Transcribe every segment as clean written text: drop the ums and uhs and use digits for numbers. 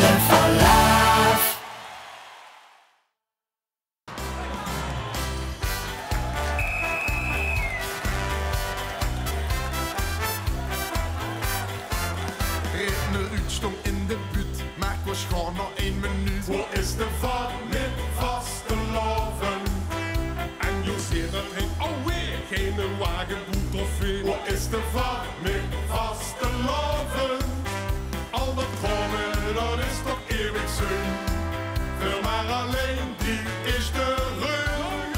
live for life. Redner Utstong in de buurt, maar ik was gewoon nog 1 minuut. Waar is de vaart met vaste loven? En je ziet dat hij alweer geen wagenboet of veel. Waar is de vaart met vaste loven? Al dat komen, dat is toch eeuwig zin. Veel maar alleen, die is de run.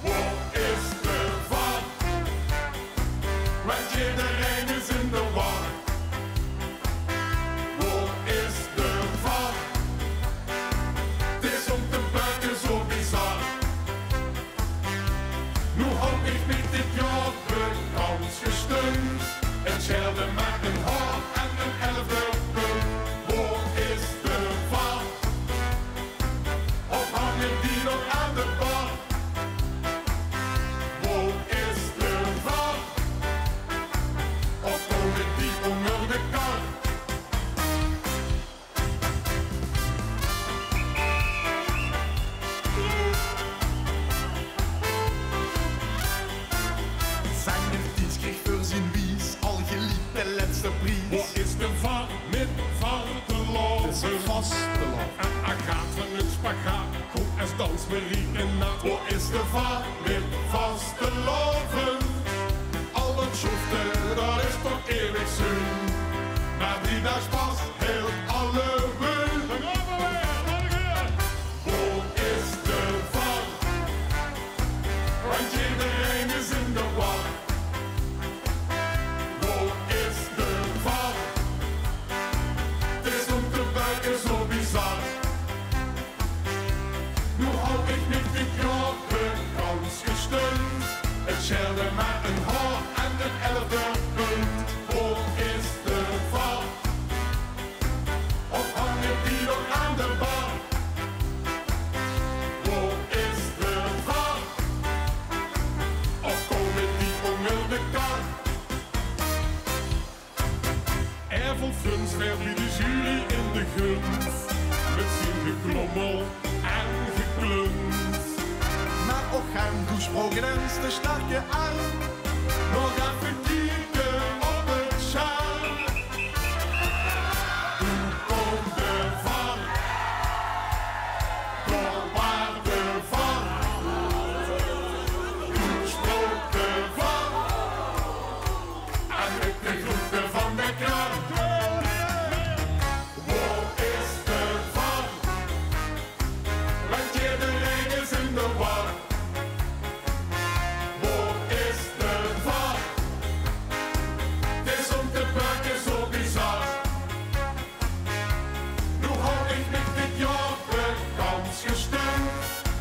Waar is de vaart? Want iedereen is in de war. Waar is de vaart? Het is om te buiken zo bizar. Nu hou ik met dit jaar bekans gestund. Het schelde met een haar en een 11e punt. Waar is de vaart? Of hangen die nog aan de bar? Waar is de vaart? Of komen die onder de kar? Zanger die kreeg voor zijn wies al geliefd de laatste prijs. Wat is de vaart met vaarteloos? Het is een vaste loop. En Agaat van een spagaat, goed als dansmarie en nat. Wat is de vaart met vaste loven? Al dat schoften, dat is toch eeuwig zin. Maar die dag pas heel alle win. Waar is de vaart? Want iedereen is in de war. Waar is de vaart? Het is om te buiken zo bizar. Nu hou ik met dit jaar bekans gestund. Het schelde maar een haar en een 11e punt. Waar is de vaart? Of hangen die nog aan de bar? Waar is de vaart? Of komen die onder de kar? Er vond funs werd bij de jury in de gunst. Met zien geklommel en gekluns. Maar ook gaan toesproken en de sterke arm. Nog even kijken op het schaal. Toen komt de vaart. Door waar de vaart. Toesproken vaart. En met de groeten van de kraan. Waar is de vaart? Want iedereen is in de war. Waar is de vaart? Het is om te buiken zo bizar. Nu hou ik met dit jaar bekans gestund.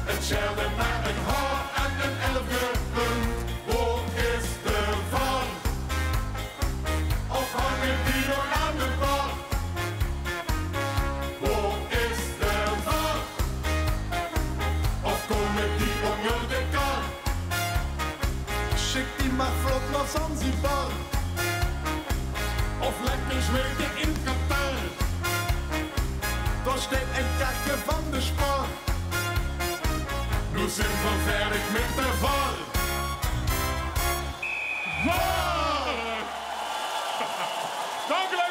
Het schelde met een haar en een 11e punt. Waar is de vaart? Of hangen die nog aan de bar? Waar is de vaart? Of komen die onder de kar? Schik die maar vlot naar Zanzibar. Of lekker zweten in Qatar. Daar steekt een kakje van de spar. Nu zijn we fertig met de vaart. Dank u wel.